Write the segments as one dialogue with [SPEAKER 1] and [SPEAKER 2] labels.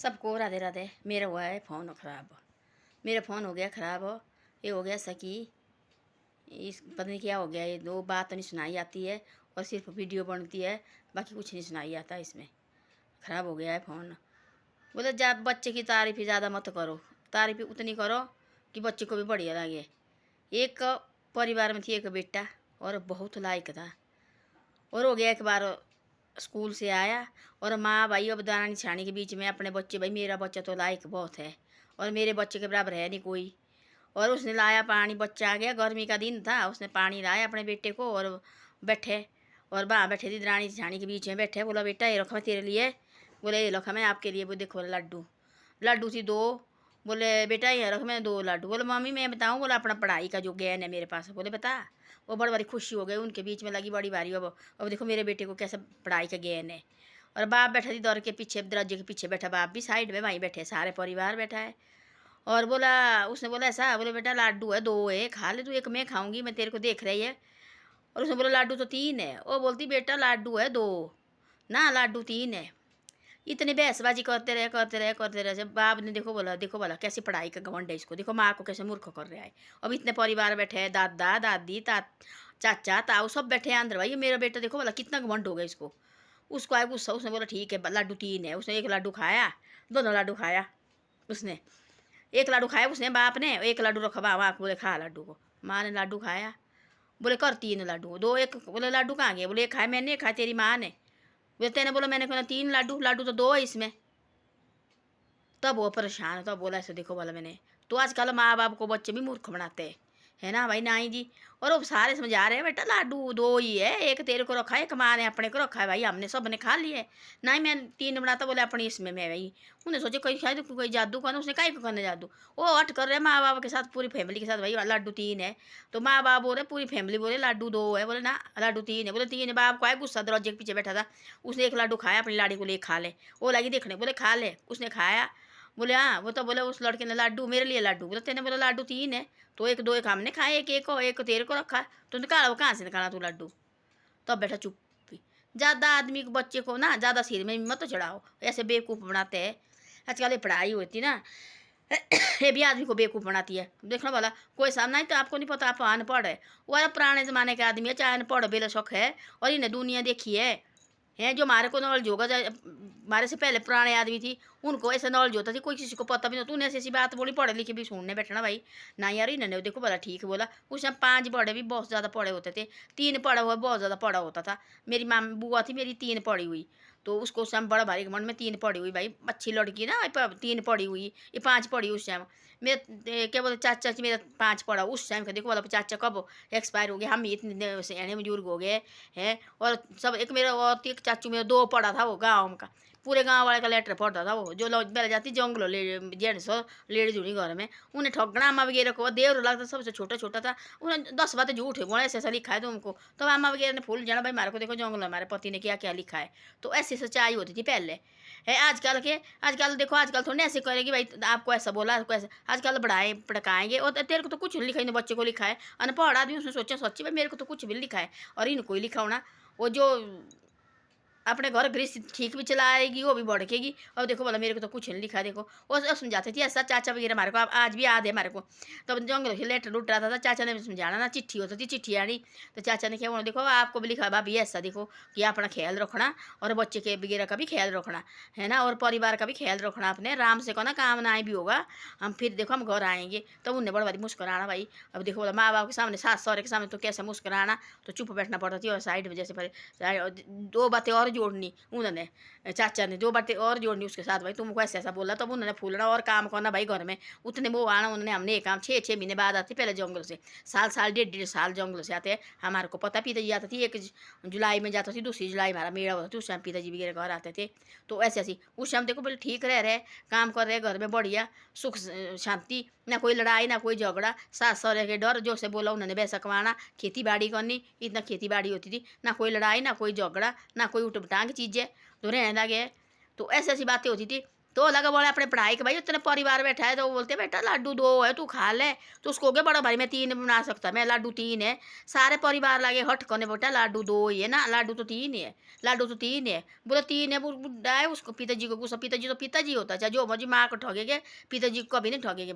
[SPEAKER 1] सबको राधे राधे। मेरा हुआ है फ़ोन ख़राब। मेरा फ़ोन हो गया ख़राब। ये हो गया सकी इस पता नहीं क्या हो गया। ये दो बात नहीं सुनाई आती है और सिर्फ वीडियो बनती है, बाकी कुछ नहीं सुनाई आता इसमें। ख़राब हो गया है फ़ोन। बोले जब बच्चे की तारीफ़ ही ज़्यादा मत करो, तारीफ़ उतनी करो कि बच्चे को भी बढ़िया लगे। एक परिवार में थी एक बेटा और बहुत लायक था, और हो गया एक बार स्कूल से आया और माँ भाई अब दाना निछानी के बीच में अपने बच्चे, भाई मेरा बच्चा तो लायक बहुत है और मेरे बच्चे के बराबर है नहीं कोई। और उसने लाया पानी, बच्चा आ गया, गर्मी का दिन था, उसने पानी लाया अपने बेटे को और बैठे, और वहाँ बैठे थी दरानी जेठानी के बीच में बैठे। बोला बेटा ये रखा मैं तेरे लिए। बोले ये रखा मैं आपके लिए। वो देखो लड्डू, लड्डू थी दो। बोले बेटा ये रख मैं दो लड्डू। बोले मम्मी मैं बताऊँ। बोला अपना पढ़ाई का जो ज्ञान है मेरे पास। बोले बता। वो बड़ी बड़ी खुशी हो गई, उनके बीच में लगी बड़ी बारी। अब देखो मेरे बेटे को कैसे पढ़ाई का ज्ञान है। और बाप बैठा थी दौर के पीछे, दरवाजे के पीछे बैठा, बाप भी साइड में, वहीं बैठे सारे परिवार बैठा है। और बोला उसने बोला ऐसा, बोले बेटा लाडू है दो है, खा ले तू, एक मैं खाऊंगी, मैं तेरे को देख रही है। और उसने बोला लाडू तो तीन है। वो बोलती बेटा लाडू है दो, ना लाडू तीन है। इतनी बहसबाजी करते रहे करते रहे करते रहे। जब बाप ने देखो बोला कैसी पढ़ाई का घमंड है इसको, देखो माँ को कैसे मूर्ख कर रहा है। अब इतने परिवार बैठे हैं, दादा दादी चाचा ताऊ सब बैठे हैं अंदर। भाई मेरा बेटा देखो बोला कितना घमंड हो गया इसको। उसको आया गुस्सा, उसने बोला ठीक है लाडू तीन है। उसने एक लाडू खाया, दोनों लाडू खाया उसने। एक लाडू खाया उसने बाप ने, एक लाडू रखा बाबा बोले खा लाडू को। माँ ने लाडू खाया, बोले कर तीन लाडू दो। एक बोले लाडू कहाँ गए। बोले एक खाया मैंने, एक खाया तेरी माँ ने। बोले तेने बोला मैंने कहना तीन लाडू, लाडू तो दो है इसमें। तब वो परेशान, तब बोला ऐसे देखो बोला मैंने। तो आजकल माँ बाप को बच्चे भी मूर्ख बनाते हैं, है ना भाई नाई जी। और वो सारे समझा रहे हैं बेटा लाडू दो ही है, एक तेरे को रखा है, एक माँ ने अपने को रखा है। भाई हमने सब ने खा लिए, ना ही मैं तीन बनाता। बोले अपनी इसमें मैं भाई। उन्हें सोचे कोई शायद कोई जादू करना, उसने काहे को करना जादू। वो हट कर रहे माँ बाप के साथ, पूरी फैमिली के साथ। भाई लाडू तीन है, तो माँ बाप बोल रहे, पूरी फैमिली बोले लाडू दो है। बोले ना लाडू तीन है। बोले तीन है। बाप को आया गुस्सा, दरवाजे के पीछे बैठा था। उसने एक लाडू खाया, अपनी लाड़ी को ले खा ले। वो लगी देखने, बोले खा ले। उसने खाया, बोले हाँ। वो तो बोले उस लड़के ने लाडू मेरे लिए लाडू। बोले तेने बोला लाडू तीन है, तो एक दो एक हमने खाए, एक एक एक तेरे को रखा। तो निकाला, वो कहाँ से निकाला तू लाडू। तब बैठा चुप। ज़्यादा आदमी को बच्चे को ना ज़्यादा सिर में मत चढ़ाओ, ऐसे बेवकूफ़ बनाते हैं। आजकल ये पढ़ाई होती ना ये भी आदमी को बेवकूफ़ बनाती है। देखना वाला कोई सामना ही तो आपको नहीं पता, आप अनपढ़ है। वो पुराने ज़माने के आदमी है, चाहे अनपढ़ बेलशक है, और इन्हें दुनिया देखी है। हैं जो हमारे को नॉलेज होगा, हमारे से पहले पुराने आदमी थी, उनको ऐसा नॉलेज होता थी, कोई किसी को पता भी नहीं। तूने ऐसी ऐसी बात बोली, पढ़े लिखे भी सुनने बैठना भाई ना यार। इन्होंने देखो बोला ठीक बोला। उस टाइम पाँच बड़े भी बहुत ज़्यादा पढ़े होते थे, तीन पढ़ा हुआ बहुत ज़्यादा पढ़ा होता था। मेरी माँ बुआ थी मेरी, तीन पढ़ी हुई, तो उसको उस टाइम बड़ा भारी घमंड में तीन पढ़ी हुई। भाई अच्छी लड़की ना, तीन पढ़ी हुई, ये पाँच पढ़ी उस टाइम। मेरे क्या बोलते चाचा मेरा पाँच पढ़ा उस टाइम का। देखो बोला चाचा कब एक्सपायर हो गए, हम इतने सियाने बुजुर्ग हो गए हैं। और सब एक मेरा और एक चाचू मेरा दो पढ़ा था, वो गाँव का पूरे गांव वाले का लेटर पढ़ता था। वो जो लोग पहले जाती जंगलों जेंट्स लेडीज हुई घर में, उन्हें ठगना अम्मा वगैरह को देवर लगता, सबसे छोटा छोटा था। उन्हें 10 बातें झूठ है, बोला ऐसे ऐसा लिखा है तुमको। तो अम्मा वगैरह ने फूल जाना भाई हमारे को देखो जंगल हमारे पति ने क्या क्या लिखा है। तो ऐसी सच्चाई होती थी पहले, है। आजकल देखो आजकल थोड़ी ऐसे करेगी भाई आपको ऐसा बोला आपको ऐसा। आजकल बढ़ाए भड़काएंगे, और तेरे को तो कुछ लिखा ही बच्चे को लिखा है। अनपढ़ आदमी उसने सोचा सच्ची भाई मेरे को तो कुछ भी लिखा है, और इनको ही लिखा होना। वो जो अपने घर गृहस्थी ठीक भी चलाएगी वो भी भड़केगी। और देखो बोला मेरे को तो कुछ नहीं लिखा। देखो वो समझाती थी ऐसा चाचा वगैरह हमारे को, आज भी याद है हमारे को। तब जंगल से लेटर लुट रहा था, चाचा ने समझाना ना, चिट्ठी होती थी, चिट्ठी आनी। तो चाचा ने क्या बोला देखो आपको भी लिखा भाभी ऐसा, देखो कि अपना ख्याल रखना और बच्चे के वगैरह का भी ख्याल रखना, है ना, और परिवार का भी ख्याल रखना अपने। आराम से कहना काम ना भी होगा, हम फिर देखो हम घर आएंगे। तब उन्हें बड़ा भारी मुस्कुराना भाई। अब देखो बोला माँ बाप के सामने, सास सहुरे के सामने तो कैसे मुस्कुराना, तो चुप बैठना पड़ता थी। और साइड में जैसे दो बातें और जोड़नी उन्होंने, चाचा ने दो बातें और जोड़नी उसके साथ। भाई तुमको ऐसा ऐसा बोला, तब उन्होंने फूलना और काम करना भाई घर में। उतने वो आना उन्होंने, हमने एक काम 6-6 महीने बाद आते पहले जंगल से, साल 1.5 साल जंगल से आते हैं। हमारे को पता पिताजी जाती थी, 1 जुलाई में जाता थी, 2 जुलाई हमारा मेला होता था, उस टाइम पिताजी वगैरह घर आते थे। तो ऐसे ऐसी उस टाइम देखो बोले ठीक रह रहे, काम कर रहे घर में बढ़िया, सुख शांति, ना कोई लड़ाई ना कोई झगड़ा। सास सहुरे के डर, जो से बोला उन्होंने वैसा कमाना, खेती बाड़ी करनी, इतना खेती बाड़ी होती थी, ना कोई लड़ाई ना कोई झगड़ा ना कोई उठ पटांग चीज़ें, तो रहने लगे। तो ऐसी ऐसी बातें होती थी। तो लगा बोला अपने पढ़ाई के भाई इतने परिवार बैठा है तो वो बोलते बेटा लड्डू दो है तू खा ले। तो उसको हो गया बड़ा भाई मैं 3 बना सकता, मैं लड्डू 3 है। सारे परिवार लगे हट करने, बेटा लड्डू 2 ही है ना, लड्डू तो 3 है, लड्डू तो 3 है। बोला 3 है, वो बुढ़ा है, उसको पिताजी को गुस्सा, पिताजी तो पिताजी होता है, चाहे जो मर्जी माँ को ठगेगे, पिताजी को कभी नहीं ठगेगे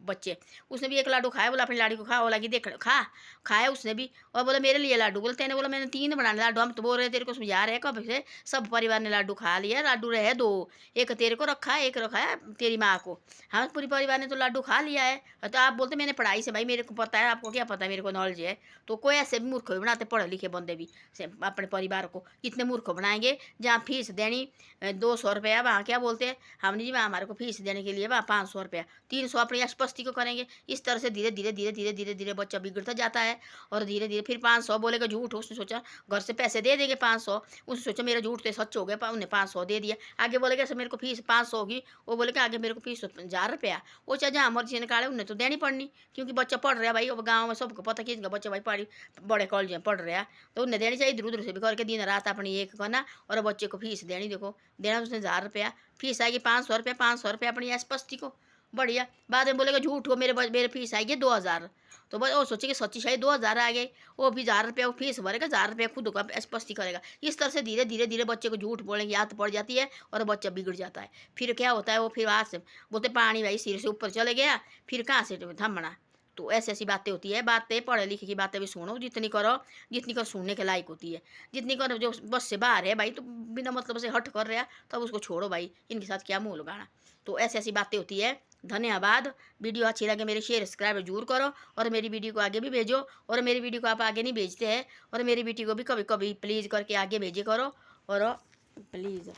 [SPEAKER 1] बच्चे। उसने भी एक लड्डू खाया, बोला अपनी लाड़ी को खा, बोला कि देख खा, खाया उसने भी। और बोला मेरे लिए लड्डू, बोला तेने बोला मैंने 3 बनाने लड्डू, हम तो बोल रहे तेरे को समझा रहे कब से, सब परिवार ने लड्डू खा लिया, लड्डू रहे 2, एक तेरे को रखा है, एक रखा है तेरी माँ को। हाँ पूरी परिवार ने तो लड्डू खा लिया है। तो आप बोलते मैंने पढ़ाई से, भाई मेरे को पता है, आपको क्या पता है, मेरे को नॉलेज है। तो कोई ऐसे भी मूर्ख भी बनाते पढ़े लिखे बंदे भी अपने परिवार को कितने मूर्ख बनाएंगे। जहाँ फीस देनी 200 रुपया, वहाँ क्या बोलते हैं हमने जी वहाँ हमारे को फीस देने के लिए वहाँ 500 रुपया, 300 अपनी अष्टपस्ती को करेंगे। इस तरह से धीरे धीरे धीरे धीरे धीरे धीरे बच्चा बिगड़ता जाता है। और धीरे धीरे फिर 500 बोलेगा, झूठ। उसने सोचा घर से पैसे दे देंगे 500, उसने सोचा मेरा झूठ तो सच हो गया, उन्हें 500 दे दिया। आगे बोलेगा मेरे को फीस 500 होगी, वो बोलेगा आगे मेरे को फीस 1000 रुपया। वो चाहे जहाँ मर्जी निकाले उन्हें तो देनी पड़नी, क्योंकि बच्चा पढ़ रहा है भाई। अब गाँव में सबको पता कि इनका बच्चा भाई पढ़ी बड़े कॉलेज में पढ़ रहा है, तो उन्हें देनी चाहिए। इधर उधर से भी करके दिन रात अपनी एक करना और बच्चे को फीस देनी। देखो देना उसने 1000 रुपया, फीस आएगी 500 रुपया, 500 रुपया अपनी एसपस्ती को बढ़िया। बाद में बोलेगा झूठ हो, मेरे फीस आएगी 2000। तो बस वो सोचे कि सच्ची शायद 2000 आ गए, वो भी 1000 रुपया वो फीस भरेगा, 1000 रुपया खुद का एसपस्ती करेगा। इस तरह से धीरे धीरे धीरे बच्चे को झूठ बोलने की आदत पड़ जाती है और बच्चा बिगड़ जाता है। फिर क्या होता है, वो फिर वहाँ से बोलते पानी भाई सिर से ऊपर चले गया, फिर कहाँ से थमना। तो ऐसी ऐसी बातें होती है। बातें पढ़े लिखे की बातें भी सुनो, जितनी करो, जितनी करो सुनने के लायक होती है। जितनी करो जो बस से बाहर है भाई, तो बिना मतलब से हट कर रहा, तब उसको छोड़ो भाई, इनके साथ क्या मुँह लगाना। तो ऐसी ऐसी बातें होती है। धन्यवाद। वीडियो अच्छी लगे मेरे शेयर सब्सक्राइब जरूर करो और मेरी वीडियो को आगे भी भेजो। और मेरी वीडियो को आप आगे नहीं भेजते हैं और मेरी बेटी को भी कभी कभी प्लीज़ करके आगे भेजे करो और प्लीज़।